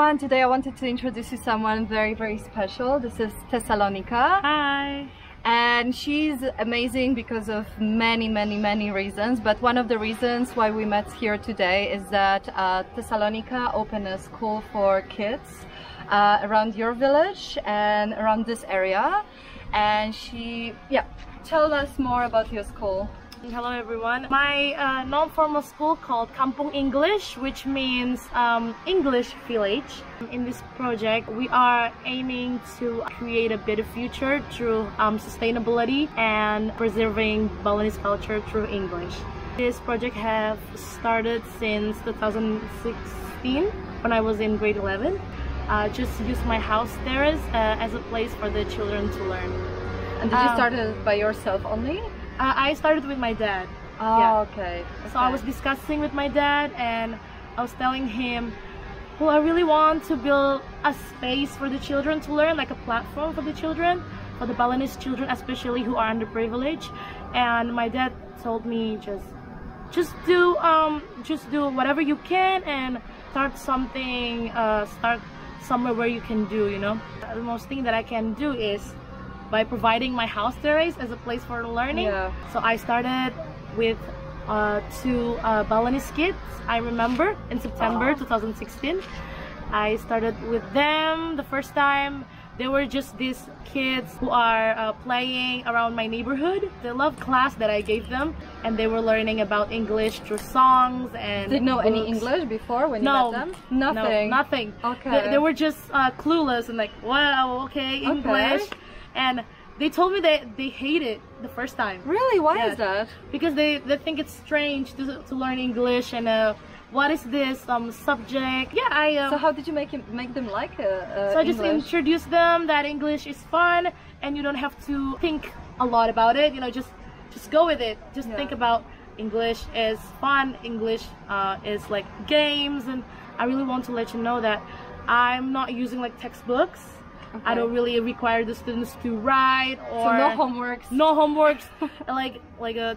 everyone, today I wanted to introduce you someone very special. This is Tessalonika. Hi. And she's amazing because of many reasons, but one of the reasons why we met here today is that Tessalonika opened a school for kids around your village and around this area. And tell us more about your school. Hello everyone. My non-formal school called Kampung English, which means English village. In this project, we are aiming to create a better future through sustainability and preserving Balinese culture through English. This project has started since 2016 when I was in grade 11. Just use my house terrace as a place for the children to learn. And did you start it by yourself only? I started with my dad. Oh, yeah. Okay. So I was discussing with my dad and I was telling him, well, I really want to build a space for the children to learn, like a platform for the children, for the Balinese children especially who are underprivileged. And my dad told me just do whatever you can and start something, start somewhere where you can do, you know. The most thing that I can do is by providing my house terrace as a place for learning. Yeah. So I started with two Balinese kids. I remember in September 2016 I started with them the first time. They were just these kids who are playing around my neighborhood. They loved class that I gave them, and they were learning about English through songs and Did you know books. any English before when you met them? Nothing. No, nothing. Okay. They were just clueless and like, wow, okay, English. Okay. And they told me that they hate it the first time. Really? Why is that? Because they think it's strange to learn English and what is this subject? Yeah, so how did you make them like so I just introduced them that English is fun and you don't have to think a lot about it. You know, just go with it. Just think about English is fun. English is like games, and I really want to let you know that I'm not using like textbooks. Okay. I don't really require the students to write or so no homeworks. No homeworks. like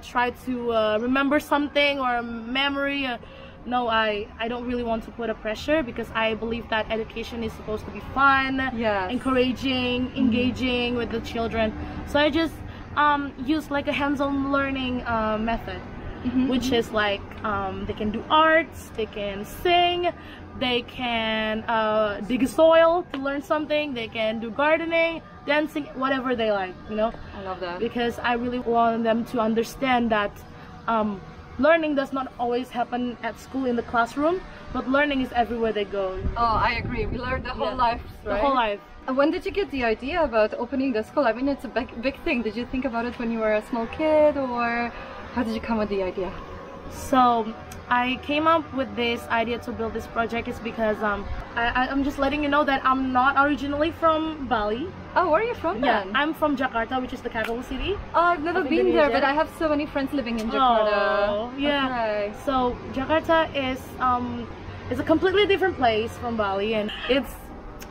try to remember something or memory. No, I don't really want to put a pressure because I believe that education is supposed to be fun, encouraging, engaging with the children. So I just use like a hands-on learning method, which is like they can do arts, they can sing, they can dig soil to learn something, they can do gardening, dancing, whatever they like, you know. I love that. Because I really want them to understand that learning does not always happen at school in the classroom, but learning is everywhere they go. Oh, I agree. We learn the whole life, right? The whole life. When did you get the idea about opening the school? I mean, it's a big thing. Did you think about it when you were a small kid, or how did you come with the idea? So I came up with this idea to build this project is because I'm just letting you know that I'm not originally from Bali. Oh, where are you from then? Yeah, I'm from Jakarta, which is the capital city. Oh, I've never been there, but I have so many friends living in Jakarta. Oh, yeah. Okay. So Jakarta is a completely different place from Bali, and it's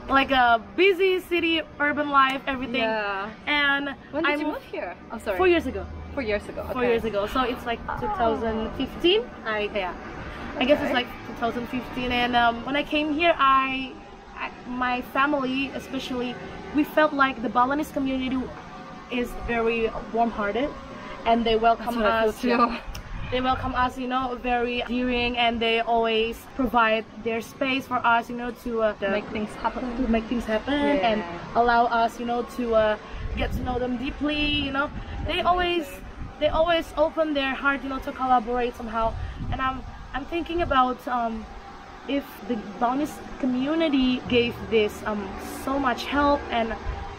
like a busy city, urban life, everything. Yeah. And when did you move here? Oh, sorry. 4 years ago. 4 years ago. Okay. 4 years ago. So it's like 2015. I guess it's like 2015. And when I came here, my family, especially, we felt like the Balinese community is very warm-hearted, and they welcome us. They welcome us, you know, very endearing, and they always provide their space for us, you know, to make things happen. To make things happen, and allow us, you know, to get to know them deeply. You know, they always open their heart, you know, to collaborate somehow. And I'm thinking about if the Balinese community gave this so much help and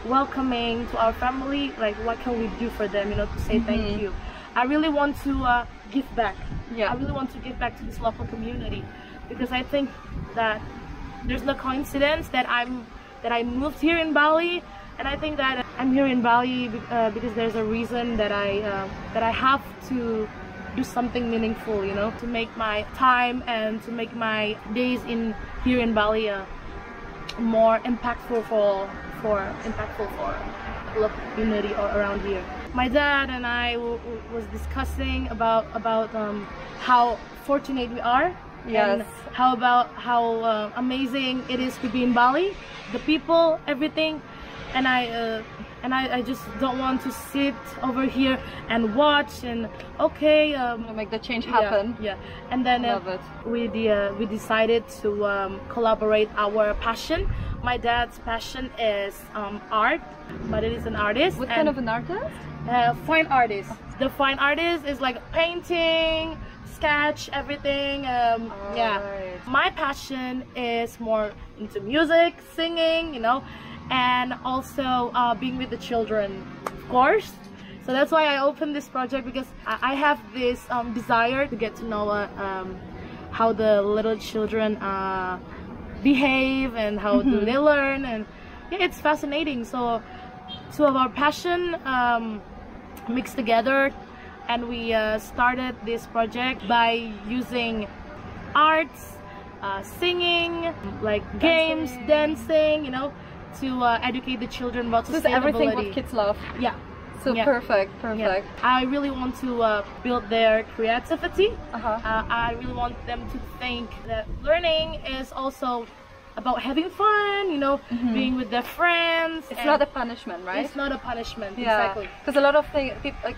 welcoming to our family, like what can we do for them, you know, to say thank you. I really want to give back. I really want to give back to this local community because I think that there's no coincidence that I moved here in Bali, and I think that I'm here in Bali because there's a reason that I have to do something meaningful, you know, to make my time and to make my days here in Bali more impactful for the local community around here. My dad and I was discussing about how fortunate we are Yes. And how about how amazing it is to be in Bali, the people, everything, and I just don't want to sit over here and watch and make the change happen. Yeah. And then Love it. we decided to collaborate our passion. My dad's passion is art, but it is an artist. What kind of an artist? Fine artist. The fine artist is like painting, sketch, everything. Yeah. Right. My passion is more into music, singing, you know, and also being with the children, of course. So that's why I opened this project, because I have this desire to get to know how the little children behave and how do they learn, and yeah, it's fascinating. So two of our passion mixed together, and we started this project by using arts, singing, like games, dancing, you know, to educate the children about sustainability. Everything what kids love. Yeah. So Yeah. perfect. Yeah. I really want to build their creativity. I really want them to think that learning is also about having fun, you know, being with their friends. It's not a punishment, right? It's not a punishment, Yeah, exactly. because a lot of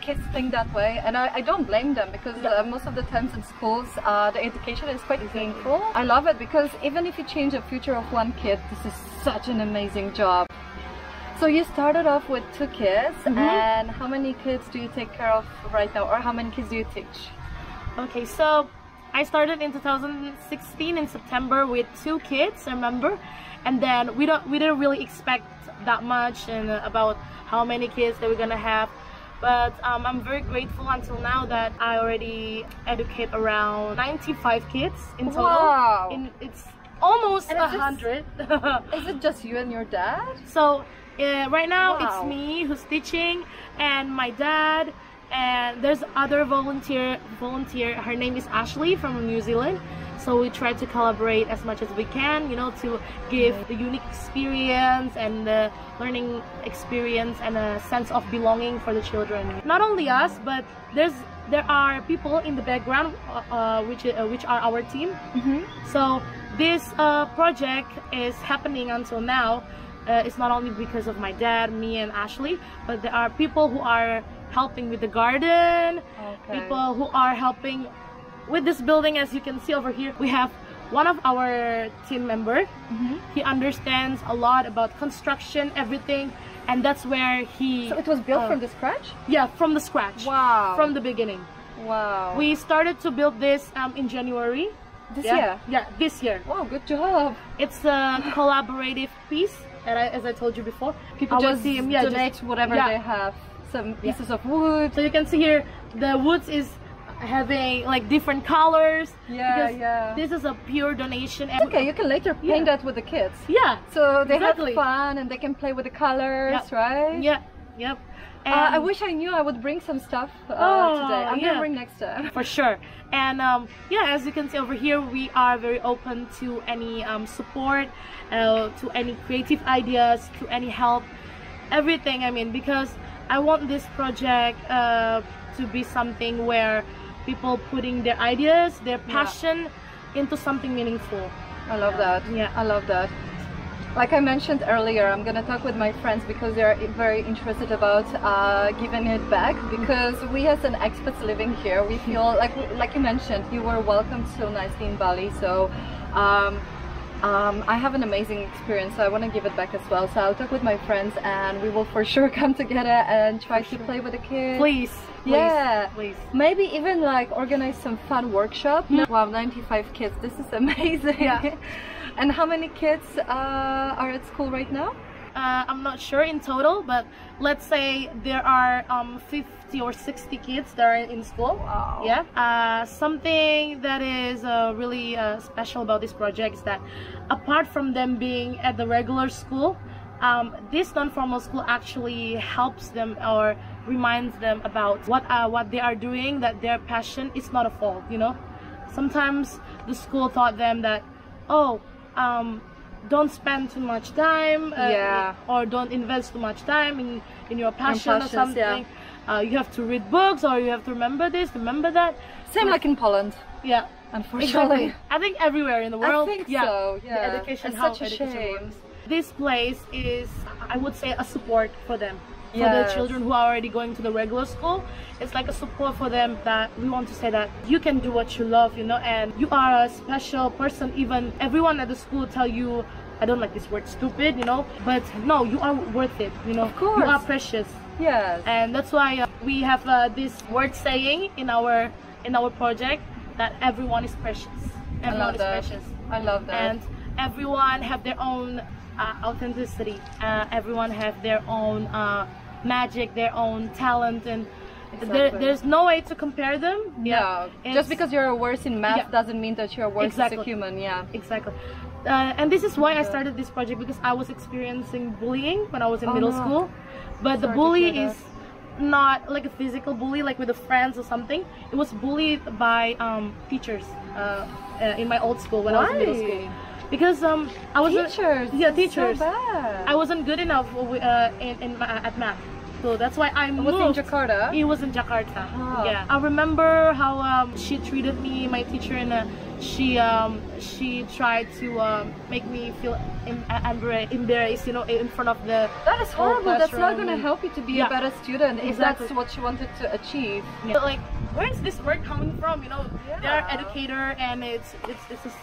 kids think that way, and I don't blame them, because most of the times in schools the education is quite painful. I love it, because even if you change the future of one kid, this is such an amazing job. So you started off with 2 kids, and how many kids do you take care of right now, or how many kids do you teach? Okay, so I started in 2016 in September with 2 kids, I remember, and then we didn't really expect that much and about how many kids that we're gonna have, but I'm very grateful until now that I already educate around 95 kids in total. Wow! It's almost And 100. Is it just you and your dad? So right now Wow. it's me who's teaching, and my dad, and there's other volunteer. Her name is Ashley from New Zealand. So we try to collaborate as much as we can, you know, to give the unique experience and the learning experience and a sense of belonging for the children. Not only us, but there are people in the background which are our team. So this project is happening until now. It's not only because of my dad, me and Ashley, but there are people who are helping with the garden, people who are helping with this building. As you can see over here, we have one of our team member. He understands a lot about construction, everything, and that's where he... So it was built from the scratch? Yeah, from the scratch. Wow. From the beginning. Wow. We started to build this in January. This year? Yeah, this year. Wow, good job. It's a collaborative piece, and as I told you before, People just donate whatever they have. Some pieces of wood. So you can see here, the woods is having like different colors. Yeah. This is a pure donation. And okay, you can later paint that with the kids. Yeah. So they have fun and they can play with the colors, right? Yeah. Yep. I wish I knew. I would bring some stuff today. I'm gonna bring next time. For sure. And yeah, as you can see over here, we are very open to any support, to any creative ideas, to any help, everything. I mean, because I want this project to be something where people putting their ideas, their passion into something meaningful. I love that. Yeah, I love that. Like I mentioned earlier, I'm gonna talk with my friends because they're very interested about giving it back, because we as an expats living here, we feel like you mentioned, you were welcomed so nicely in Bali. So I have an amazing experience, so I want to give it back as well. So I'll talk with my friends and we will for sure come together and try to play with the kids. Please. Yeah, please. Maybe even like organize some fun workshop. Wow, 95 kids, this is amazing. Yeah. And how many kids are at school right now? I'm not sure in total, but let's say there are 50 or 60 kids that are in school. Wow. Yeah. Something that is really special about this project is that apart from them being at the regular school, this non-formal school actually helps them or reminds them about what they are doing, that their passion is not a fault, you know. Sometimes the school taught them that, oh, don't spend too much time, or don't invest too much time in your passion or something. You have to read books, or you have to remember this, remember that. Same like in Poland. Yeah. Unfortunately. Exactly. I think everywhere in the world. I think so, yeah. The education, it's how such a education shame. works. This place is, I would say, a support for them. For Yes. the children who are already going to the regular school. It's like a support for them, that we want to say that you can do what you love, you know, and you are a special person. Even everyone at the school tell you, I don't like this word, stupid, you know, but no, you are worth it, you know. Of course. You are precious. Yes. And that's why we have this word saying in our project, that everyone is precious. Everyone is precious. I love that. And everyone have their own authenticity. Everyone have their own magic, their own talent, and Exactly. there's no way to compare them. No, just because you're worse in math Yeah. doesn't mean that you're worse as a human. Yeah. Exactly. And this is why I started this project, because I was experiencing bullying when I was in middle school. But the bully is not like a physical bully, like with the friends or something. It was bullied by teachers in my old school when I was in middle school. Because I was Teachers. teachers. So bad. I wasn't good enough at math. So that's why I moved. Was in Jakarta? It was in Jakarta. Oh. Yeah. I remember how she treated me, my teacher, and she tried to make me feel embarrassed, you know, in front of the That is horrible. That's not classroom. going to help you to be a better student if that's what you wanted to achieve. Yeah. Like, where is this word coming from? You know, Yeah. they're educator, and it's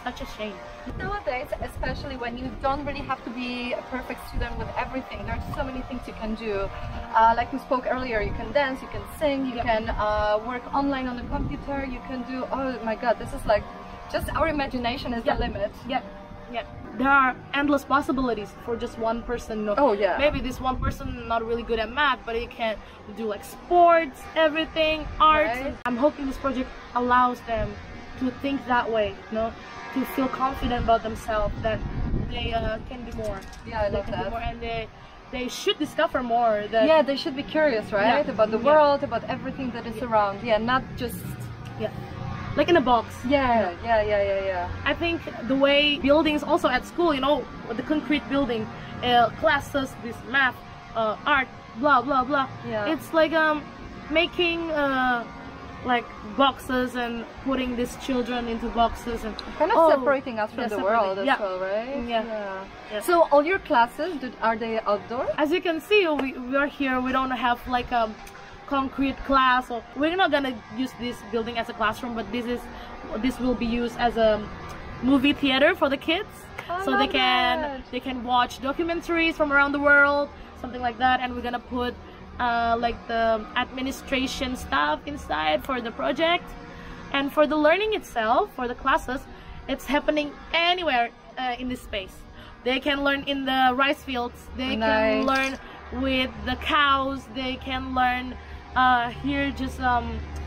such a shame. Nowadays, especially when you don't really have to be a perfect student with everything, there's so many things you can do. Like we spoke earlier, you can dance, you can sing, you can work online on the computer, you can do, oh my god, this is like, just our imagination is the limit. Yeah, yeah. There are endless possibilities for just one person. You know. Oh yeah. Maybe this one person not really good at math, but he can do like sports, everything, arts. Right. I'm hoping this project allows them to think that way, you know, to feel confident about themselves, that they can be more. Yeah, I They love can be that. more, and they should discover more. That Yeah, they should be curious, right? Yeah. About the Yeah. world, about everything that is around. Yeah, not just... yeah, like in a box. Yeah. I think the way buildings also at school, you know, the concrete building, classes, this math, art, blah blah blah. Yeah. It's like making like boxes and putting these children into boxes and Kind of separating us from the world as Yeah. well, right? Yeah. So all your classes, are they outdoor? As you can see, we are here. We don't have like a concrete class, or we're not gonna use this building as a classroom, but this will be used as a movie theater for the kids. So they can watch documentaries from around the world, something like that. And we're gonna put like the administration stuff inside for the project. And for the learning itself, for the classes, it's happening anywhere in this space. They can learn in the rice fields, they can learn with the cows, they can learn here just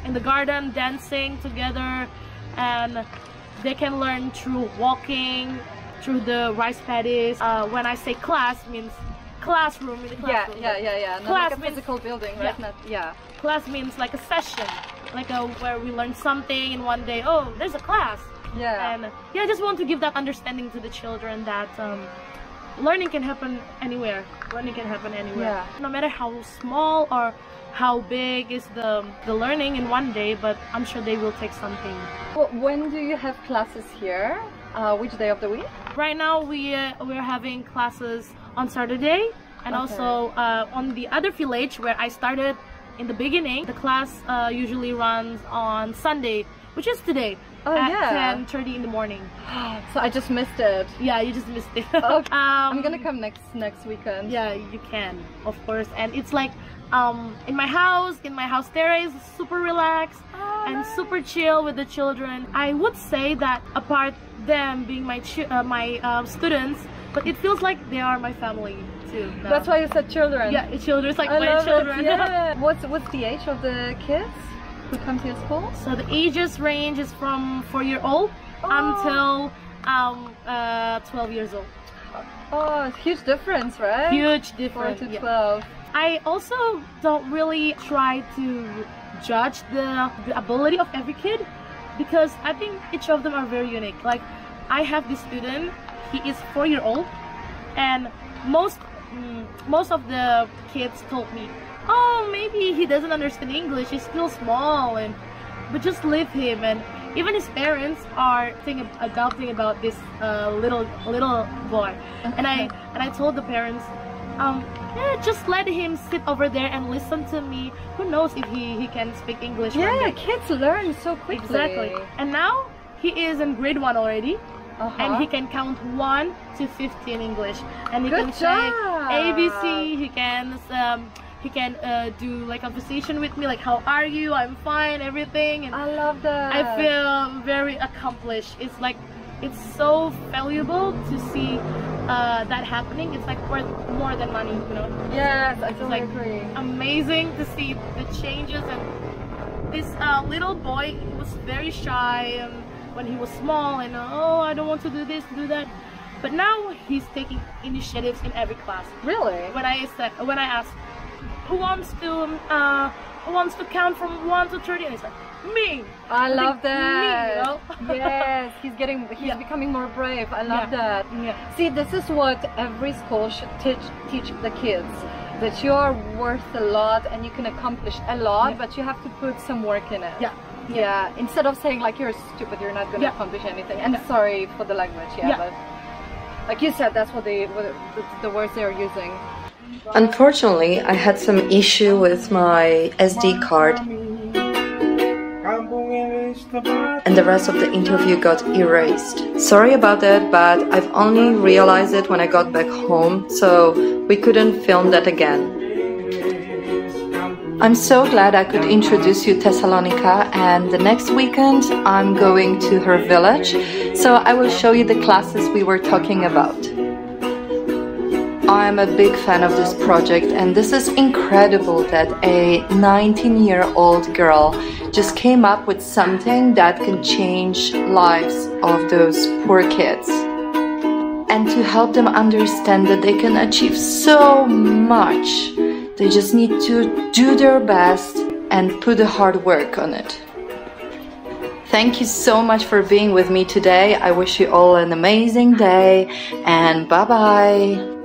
in the garden, dancing together, and they can learn through walking through the rice paddies. When I say class, means classroom in the classroom. Yeah. Not Class like a means- physical building, right? Class means like a session, like where we learn something in one day. Oh, there's a class. Yeah. And I just want to give that understanding to the children that learning can happen anywhere. Learning can happen anywhere. Yeah. No matter how small or how big is the learning in one day, but I'm sure they will take something. Well, when do you have classes here? Which day of the week? Right now we're having classes on Saturday, and also on the other village where I started in the beginning. The class usually runs on Sunday, which is today. At 10:30 in the morning. So I just missed it. Yeah, you just missed it. Okay. I'm gonna come next weekend. Yeah, you can, of course. And it's like in my house terrace, super relaxed and super chill with the children. I would say that apart them being my students, but it feels like they are my family too. now. That's why you said children. Yeah, children. It's like I my love children. It. Yeah. What's the age of the kids who come to your school? So the ages range is from 4-year-old until 12 years old. Oh, it's huge difference, right? Huge difference. 4 to 12. I also don't really try to judge the ability of every kid, because I think each of them are very unique. Like, I have this student, he is 4-year-old, and most of the kids told me, oh, maybe he doesn't understand English, he's still small, but just leave him. And even his parents are adopting about this little boy. And I told the parents, yeah, just let him sit over there and listen to me. Who knows if he can speak English? Yeah, kids learn so quickly. Exactly. And now he is in grade 1 already. And he can count 1 to 50 in English, and he can say ABC. He can do like conversation with me, like how are you? I'm fine, everything. And I love that. I feel very accomplished. It's like it's so valuable to see that happening. It's like worth more than money, you know. Yes, I totally like agree. Amazing to see the changes. And this little boy was very shy. When he was small, and oh, I don't want to do this, do that, but now he's taking initiatives in every class. Really? When I asked who wants to count from 1 to 30, and he's like, me. I love that. Me, you know? Yes, he's becoming more brave. I love that. Yeah. See, this is what every school should teach the kids. That you are worth a lot and you can accomplish a lot, but you have to put some work in it. Yeah, instead of saying like you're stupid, you're not going to accomplish anything. And sorry for the language, but like you said, that's what the words they're using. Unfortunately, I had some issue with my SD card, and the rest of the interview got erased. Sorry about that, but I've only realized it when I got back home, so we couldn't film that again. I'm so glad I could introduce you to Tessalonika, and the next weekend I'm going to her village, so I will show you the classes we were talking about. I'm a big fan of this project, and this is incredible that a 19-year-old girl just came up with something that can change lives of those poor kids. And to help them understand that they can achieve so much. They just need to do their best and put the hard work on it. Thank you so much for being with me today. I wish you all an amazing day, and bye-bye.